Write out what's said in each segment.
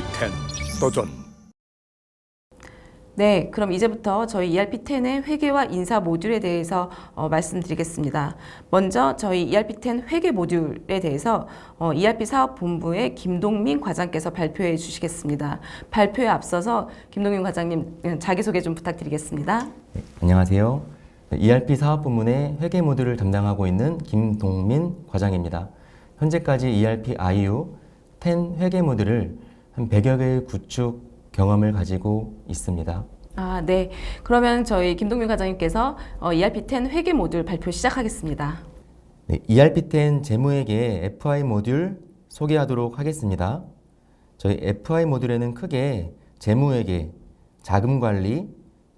ERP10 도전. 네, 그럼 이제부터 저희 ERP10의 회계와 인사 모듈에 대해서 말씀드리겠습니다. 먼저 저희 ERP10 회계 모듈에 대해서 ERP 사업본부의 김동민 과장께서 발표해 주시겠습니다. 발표에 앞서서 김동민 과장님 자기소개 좀 부탁드리겠습니다. 네, 안녕하세요. ERP 사업부문의 회계 모듈을 담당하고 있는 김동민 과장입니다. 현재까지 ERP IU 10 회계 모듈을 한 100여 개의 구축 경험을 가지고 있습니다. 네. 그러면 저희 김동민 과장님께서 ERP10 회계 모듈 발표 시작하겠습니다. 네, ERP10 재무회계 FI 모듈 소개하도록 하겠습니다. 저희 FI 모듈에는 크게 재무회계, 자금관리,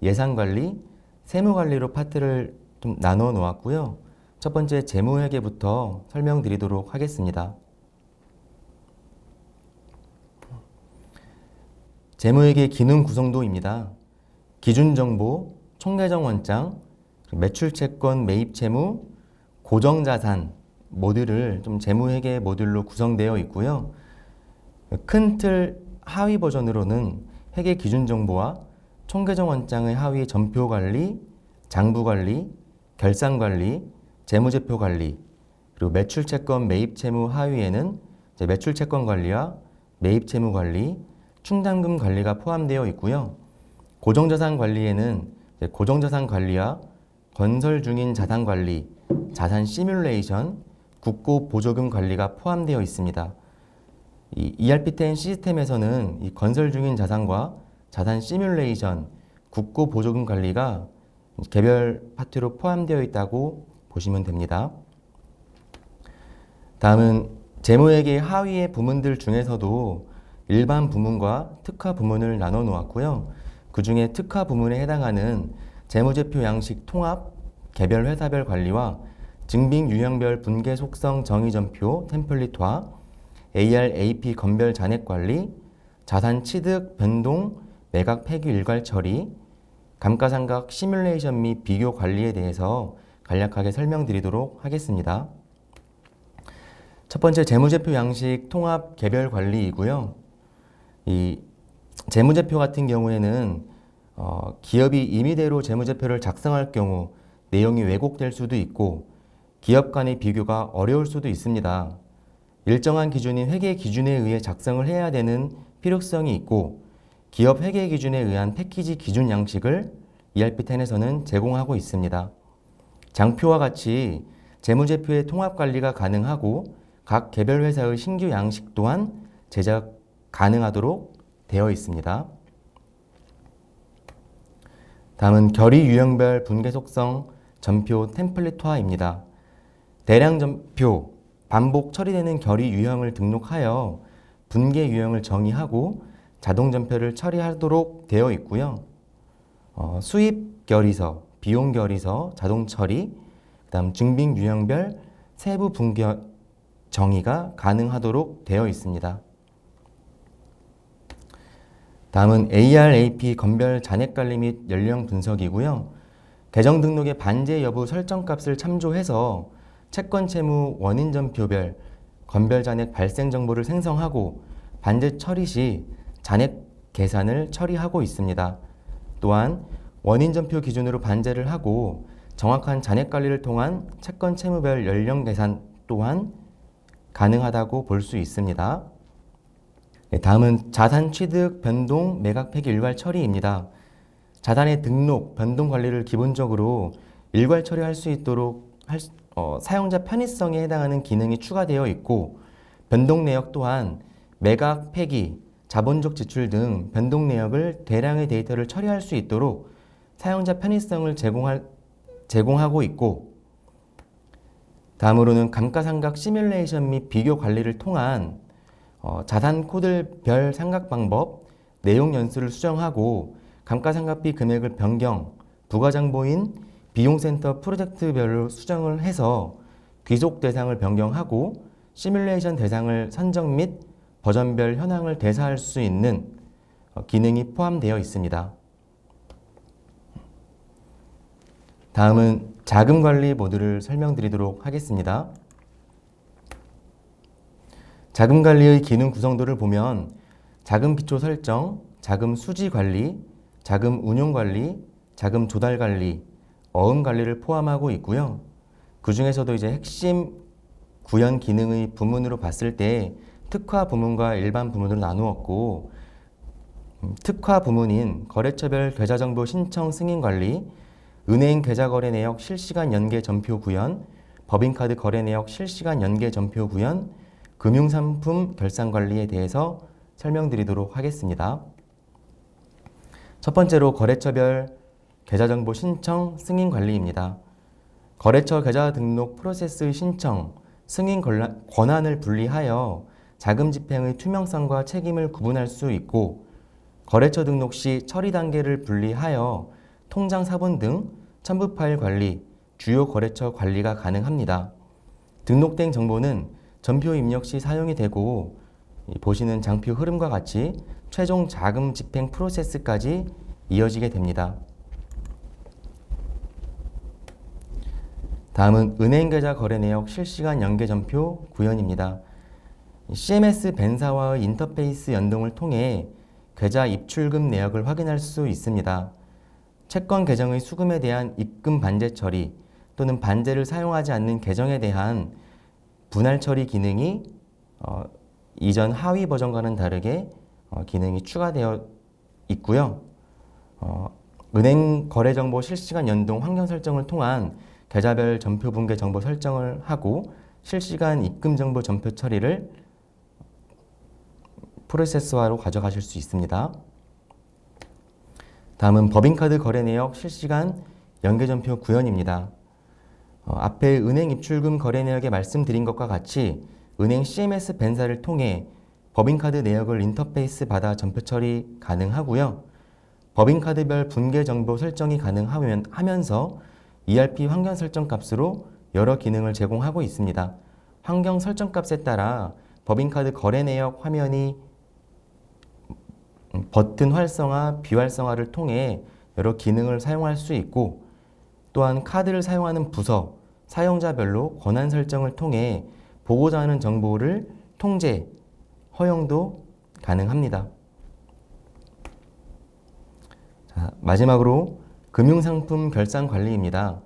예산관리, 세무관리로 파트를 좀 나눠 놓았고요. 첫 번째 재무회계부터 설명드리도록 하겠습니다. 재무회계 기능 구성도입니다. 기준정보, 총계정원장, 매출채권 매입채무, 고정자산 모듈을 좀 재무회계 모듈로 구성되어 있고요. 큰 틀 하위 버전으로는 회계 기준정보와 총계정원장의 하위 전표관리, 장부관리, 결산관리, 재무제표관리, 그리고 매출채권 매입채무 하위에는 매출채권 관리와 매입채무 관리, 충당금 관리가 포함되어 있고요. 고정자산 관리에는 고정자산 관리와 건설 중인 자산 관리, 자산 시뮬레이션, 국고 보조금 관리가 포함되어 있습니다. 이 ERP10 시스템에서는 이 건설 중인 자산과 자산 시뮬레이션, 국고 보조금 관리가 개별 파트로 포함되어 있다고 보시면 됩니다. 다음은 재무회계 하위의 부문들 중에서도 일반 부문과 특화 부문을 나눠 놓았고요. 그 중에 특화 부문에 해당하는 재무제표 양식 통합, 개별 회사별 관리와 증빙 유형별 분계 속성 정의전표 템플릿화, AR, AP 건별 잔액 관리, 자산 취득, 변동, 매각 폐기 일괄 처리, 감가상각 시뮬레이션 및 비교 관리에 대해서 간략하게 설명드리도록 하겠습니다. 첫 번째 재무제표 양식 통합 개별 관리이고요. 이 재무제표 같은 경우에는 기업이 임의대로 재무제표를 작성할 경우 내용이 왜곡될 수도 있고 기업 간의 비교가 어려울 수도 있습니다. 일정한 기준인 회계 기준에 의해 작성을 해야 되는 필요성이 있고 기업 회계 기준에 의한 패키지 기준 양식을 ERP10에서는 제공하고 있습니다. 장표와 같이 재무제표의 통합 관리가 가능하고 각 개별 회사의 신규 양식 또한 제작 가능하도록 되어 있습니다. 다음은 결의 유형별 분계 속성 전표 템플릿화입니다. 대량 전표, 반복 처리되는 결의 유형을 등록하여 분계 유형을 정의하고 자동 전표를 처리하도록 되어 있고요. 수입 결의서, 비용 결의서, 자동 처리, 그다음 증빙 유형별 세부 분계 정의가 가능하도록 되어 있습니다. 다음은 AR, AP 건별 잔액관리 및 연령 분석이고요. 계정 등록의 반제 여부 설정값을 참조해서 채권 채무 원인 전표별 건별 잔액 발생 정보를 생성하고 반제 처리 시 잔액 계산을 처리하고 있습니다. 또한 원인 전표 기준으로 반제를 하고 정확한 잔액 관리를 통한 채권 채무별 연령 계산 또한 가능하다고 볼 수 있습니다. 다음은 자산 취득, 변동, 매각 폐기 일괄 처리입니다. 자산의 등록, 변동 관리를 기본적으로 일괄 처리할 수 있도록 사용자 편의성에 해당하는 기능이 추가되어 있고 변동 내역 또한 매각, 폐기, 자본적 지출 등 변동 내역을 대량의 데이터를 처리할 수 있도록 사용자 편의성을 제공하고 있고 다음으로는 감가상각 시뮬레이션 및 비교 관리를 통한 자산 코드별 상각 방법, 내용 연수를 수정하고 감가상각비 금액을 변경, 부가장보인 비용센터 프로젝트별로 수정을 해서 귀속 대상을 변경하고 시뮬레이션 대상을 선정 및 버전별 현황을 대사할 수 있는 기능이 포함되어 있습니다. 다음은 자금관리 모듈을 설명드리도록 하겠습니다. 자금관리의 기능 구성도를 보면 자금 기초 설정, 자금 수지 관리, 자금 운용 관리, 자금 조달 관리, 어음 관리를 포함하고 있고요. 그 중에서도 이제 핵심 구현 기능의 부문으로 봤을 때 특화 부문과 일반 부문으로 나누었고, 특화 부문인 거래처별 계좌정보 신청 승인 관리, 은행 계좌 거래 내역 실시간 연계 전표 구현, 법인카드 거래 내역 실시간 연계 전표 구현, 금융상품 결산 관리에 대해서 설명드리도록 하겠습니다. 첫 번째로 거래처별 계좌정보 신청 승인 관리입니다. 거래처 계좌 등록 프로세스의 신청, 승인 권한을 분리하여 자금 집행의 투명성과 책임을 구분할 수 있고, 거래처 등록 시 처리 단계를 분리하여 통장 사본 등 첨부 파일 관리, 주요 거래처 관리가 가능합니다. 등록된 정보는 전표 입력 시 사용이 되고, 보시는 장표 흐름과 같이 최종 자금 집행 프로세스까지 이어지게 됩니다. 다음은 은행계좌 거래 내역 실시간 연계 전표 구현입니다. CMS 벤사와의 인터페이스 연동을 통해 계좌 입출금 내역을 확인할 수 있습니다. 채권 계정의 수금에 대한 입금 반제 처리 또는 반제를 사용하지 않는 계정에 대한 분할 처리 기능이 이전 하위 버전과는 다르게 기능이 추가되어 있고요. 은행 거래 정보 실시간 연동 환경 설정을 통한 계좌별 전표 붕괴 정보 설정을 하고 실시간 입금 정보 전표 처리를 프로세스화로 가져가실 수 있습니다. 다음은 법인카드 거래 내역 실시간 연계 전표 구현입니다. 앞에 은행 입출금 거래 내역에 말씀드린 것과 같이 은행 CMS 벤사를 통해 법인카드 내역을 인터페이스 받아 전표 처리 가능하고요. 법인카드별 분계 정보 설정이 가능하면서 ERP 환경 설정 값으로 여러 기능을 제공하고 있습니다. 환경 설정 값에 따라 법인카드 거래 내역 화면이 버튼 활성화, 비활성화를 통해 여러 기능을 사용할 수 있고, 또한 카드를 사용하는 부서, 사용자별로 권한 설정을 통해 보고자 하는 정보를 통제, 허용도 가능합니다. 자, 마지막으로 금융상품 결산 관리입니다.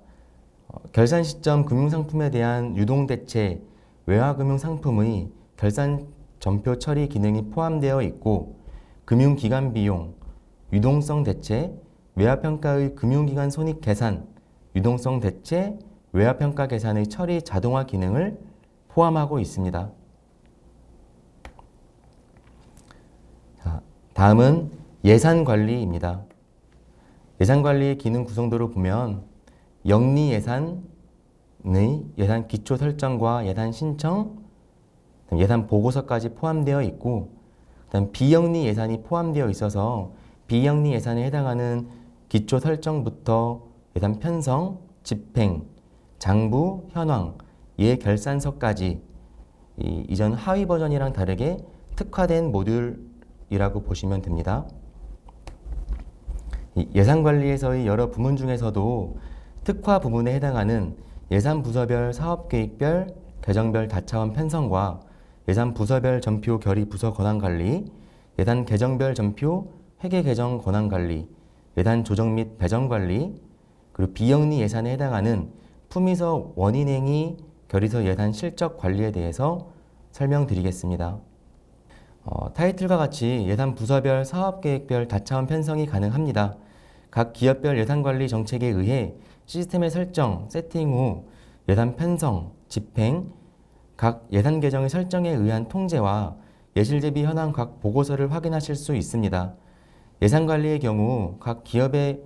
결산 시점 금융상품에 대한 유동대체, 외화금융상품의 결산 전표 처리 기능이 포함되어 있고, 금융기관 비용, 유동성 대체, 외화평가의 금융기관 손익 계산, 유동성 대체, 외화평가 계산의 처리 자동화 기능을 포함하고 있습니다. 자, 다음은 예산관리입니다. 예산관리의 기능 구성도를 보면 영리예산의 예산 기초 설정과 예산 신청, 예산 보고서까지 포함되어 있고, 그다음 비영리 예산이 포함되어 있어서 비영리 예산에 해당하는 기초 설정부터 예산 편성, 집행, 장부, 현황, 예결산서까지 이전 하위 버전이랑 다르게 특화된 모듈이라고 보시면 됩니다. 예산관리에서의 여러 부문 중에서도 특화 부문에 해당하는 예산부서별, 사업계획별, 계정별 다차원 편성과 예산 부서별 전표 결의 부서 권한관리, 예산 계정별 전표 회계 계정 권한관리, 예산 조정 및 배정관리, 그리고 비영리 예산에 해당하는 품위서 원인행위 결의서 예산 실적 관리에 대해서 설명드리겠습니다. 타이틀과 같이 예산 부서별, 사업계획별 다차원 편성이 가능합니다. 각 기업별 예산관리 정책에 의해 시스템의 설정, 세팅 후 예산 편성, 집행, 각 예산 계정의 설정에 의한 통제와 예실대비 현황 각 보고서를 확인하실 수 있습니다. 예산관리의 경우 각 기업의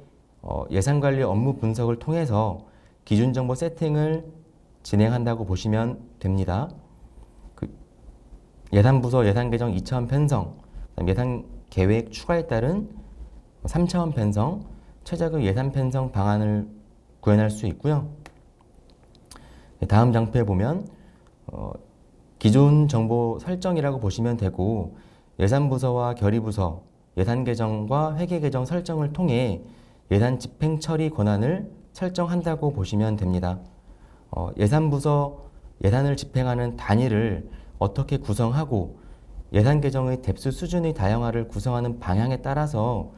예산관리 업무 분석을 통해서 기준정보 세팅을 진행한다고 보시면 됩니다. 예산부서 예산계정 2차원 편성, 예산계획 추가에 따른 3차원 편성, 최적의 예산 편성 방안을 구현할 수 있고요. 다음 장표에 보면 기존 정보 설정이라고 보시면 되고, 예산부서와 결의부서, 예산계정과 회계계정 설정을 통해 예산 집행 처리 권한을 설정한다고 보시면 됩니다. 예산부서 예산을 집행하는 단위를 어떻게 구성하고 예산 계정의 뎁스 수준의 다양화를 구성하는 방향에 따라서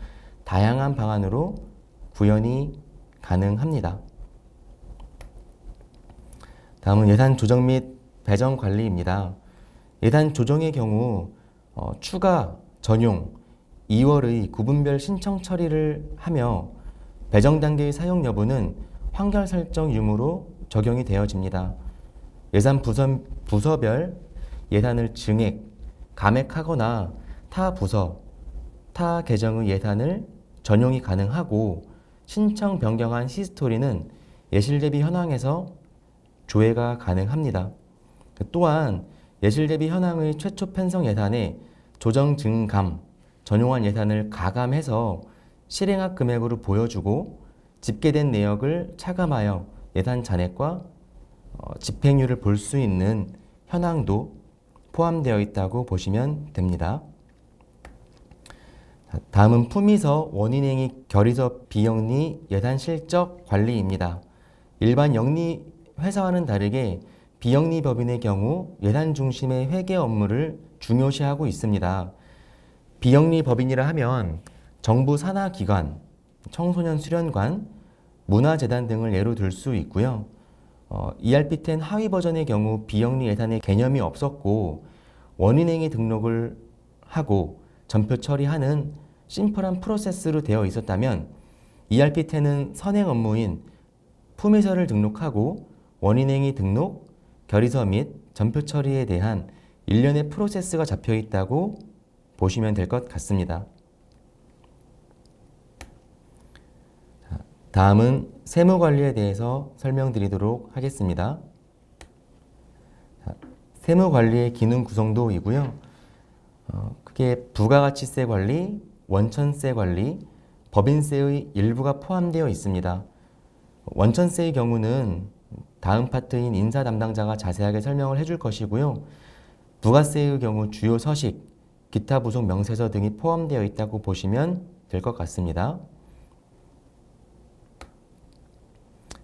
다양한 방안으로 구현이 가능합니다. 다음은 예산 조정 및 배정 관리입니다. 예산 조정의 경우 추가, 전용, 2월의 구분별 신청 처리를 하며 배정 단계의 사용 여부는 환결 설정 유무로 적용이 되어집니다. 예산 부서별 예산을 증액, 감액하거나 타 부서, 타 계정의 예산을 전용이 가능하고 신청 변경한 히스토리는 예실 대비 현황에서 조회가 가능합니다. 또한 예실 대비 현황의 최초 편성 예산에 조정 증감, 전용한 예산을 가감해서 실행학 금액으로 보여주고 집계된 내역을 차감하여 예산 잔액과 집행률을 볼 수 있는 현황도 포함되어 있다고 보시면 됩니다. 다음은 품위서 원인행위 결의서 비영리 예산 실적 관리입니다. 일반 영리 회사와는 다르게 비영리 법인의 경우 예산 중심의 회계 업무를 중요시하고 있습니다. 비영리 법인이라 하면 정부 산하기관, 청소년 수련관, 문화재단 등을 예로 들 수 있고요. ERP10 하위 버전의 경우 비영리 예산의 개념이 없었고 원인행위 등록을 하고 전표 처리하는 심플한 프로세스로 되어 있었다면 ERP10은 선행 업무인 품위서를 등록하고 원인행위 등록, 결의서 및 전표 처리에 대한 일련의 프로세스가 잡혀 있다고 보시면 될 것 같습니다. 다음은 세무관리에 대해서 설명드리도록 하겠습니다. 세무관리의 기능 구성도이고요. 크게 부가가치세 관리, 원천세 관리, 법인세의 일부가 포함되어 있습니다. 원천세의 경우는 다음 파트인 인사 담당자가 자세하게 설명을 해줄 것이고요. 부가세의 경우 주요 서식, 기타 부속 명세서 등이 포함되어 있다고 보시면 될 것 같습니다.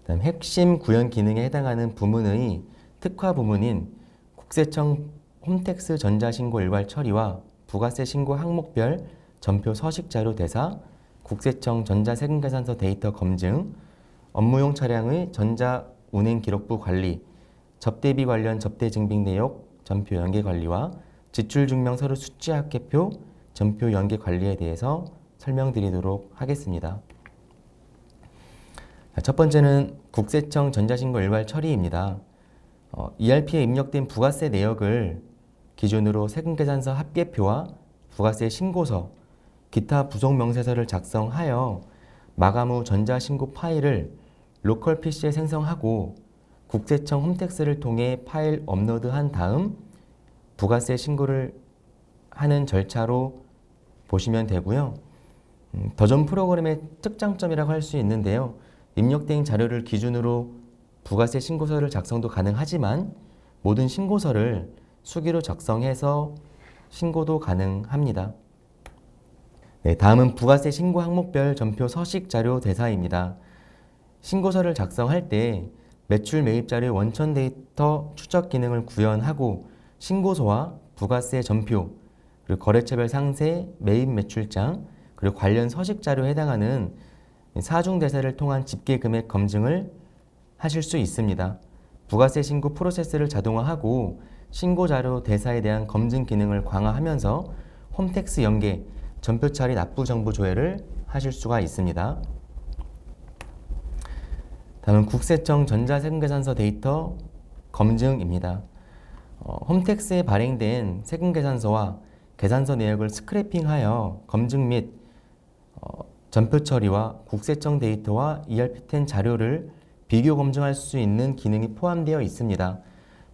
다음 핵심 구현 기능에 해당하는 부문의 특화 부문인 국세청 홈택스 전자신고 일괄 처리와 부가세 신고 항목별 전표 서식 자료 대사, 국세청 전자세금계산서 데이터 검증, 업무용 차량의 전자운행기록부 관리, 접대비 관련 접대증빙 내역 전표 연계 관리와 지출증명서류 수취합계표 전표 연계 관리에 대해서 설명드리도록 하겠습니다. 첫 번째는 국세청 전자신고 일괄 처리입니다. ERP에 입력된 부가세 내역을 기준으로 세금계산서 합계표와 부가세 신고서, 기타 부속명세서를 작성하여 마감 후 전자신고 파일을 로컬 PC에 생성하고 국세청 홈택스를 통해 파일 업로드한 다음 부가세 신고를 하는 절차로 보시면 되고요. 더존 프로그램의 특장점이라고 할 수 있는데요. 입력된 자료를 기준으로 부가세 신고서를 작성도 가능하지만 모든 신고서를 수기로 작성해서 신고도 가능합니다. 네, 다음은 부가세 신고 항목별 전표 서식 자료 대사입니다. 신고서를 작성할 때 매출 매입 자료의 원천 데이터 추적 기능을 구현하고 신고서와 부가세 전표, 그리고 거래처별 상세, 매입 매출장, 그리고 관련 서식 자료에 해당하는 사중 대사를 통한 집계 금액 검증을 하실 수 있습니다. 부가세 신고 프로세스를 자동화하고 신고 자료 대사에 대한 검증 기능을 강화하면서 홈택스 연계, 전표 처리 납부 정보 조회를 하실 수가 있습니다. 다음은 국세청 전자세금계산서 데이터 검증입니다. 홈택스에 발행된 세금계산서와 계산서 내역을 스크래핑하여 검증 및 전표 처리와 국세청 데이터와 ERP10 자료를 비교 검증할 수 있는 기능이 포함되어 있습니다.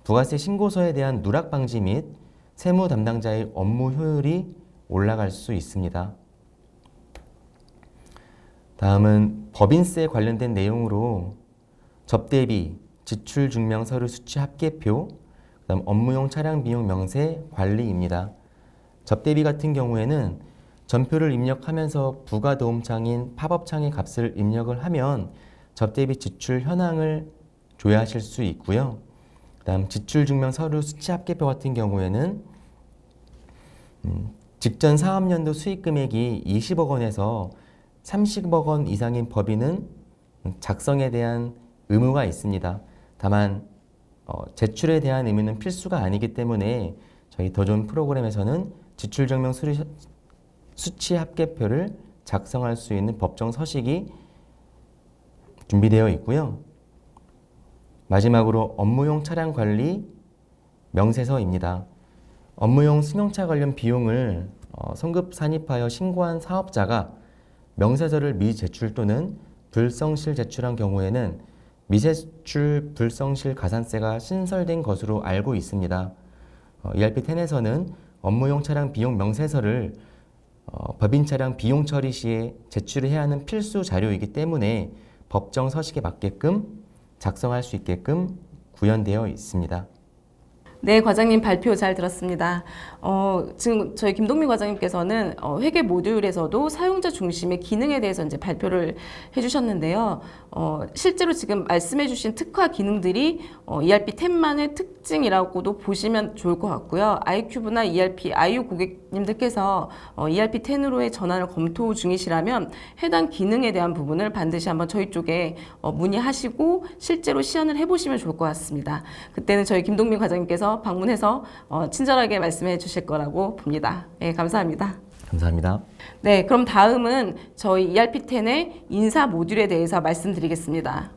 부가세 신고서에 대한 누락 방지 및 세무 담당자의 업무 효율이 올라갈 수 있습니다. 다음은 법인세 관련된 내용으로 접대비, 지출증명서류 수취 합계표, 그다음 업무용 차량 비용 명세 관리입니다. 접대비 같은 경우에는 전표를 입력하면서 부가도움창인 팝업창의 값을 입력을 하면 접대비 지출 현황을 조회하실 수 있고요. 그다음 지출증명서류 수취합계표 같은 경우에는 직전 사업연도 수익 금액이 20억 원에서 30억 원 이상인 법인은 작성에 대한 의무가 있습니다. 다만 제출에 대한 의무는 필수가 아니기 때문에 저희 더 좋은 프로그램에서는 지출증명 수치 합계표를 작성할 수 있는 법정 서식이 준비되어 있고요. 마지막으로 업무용 차량 관리 명세서입니다. 업무용 승용차 관련 비용을 성급 산입하여 신고한 사업자가 명세서를 미제출 또는 불성실 제출한 경우에는 미제출 불성실 가산세가 신설된 것으로 알고 있습니다. ERP10에서는 업무용 차량 비용 명세서를 법인 차량 비용 처리 시에 제출해야 하는 필수 자료이기 때문에 법정 서식에 맞게끔 작성할 수 있게끔 구현되어 있습니다. 네, 과장님 발표 잘 들었습니다. 지금 저희 김동민 과장님께서는 회계 모듈에서도 사용자 중심의 기능에 대해서 이제 발표를 해주셨는데요. 실제로 지금 말씀해주신 특화 기능들이 ERP10만의 특징이라고도 보시면 좋을 것 같고요. i큐브나 ERP, IU 고객님들께서 ERP10으로의 전환을 검토 중이시라면 해당 기능에 대한 부분을 반드시 한번 저희 쪽에 문의하시고 실제로 시연을 해보시면 좋을 것 같습니다. 그때는 저희 김동민 과장님께서 방문해서 친절하게 말씀해 주실 거라고 봅니다. 네, 감사합니다. 감사합니다. 네, 그럼 다음은 저희 ERP10의 인사 모듈에 대해서 말씀드리겠습니다.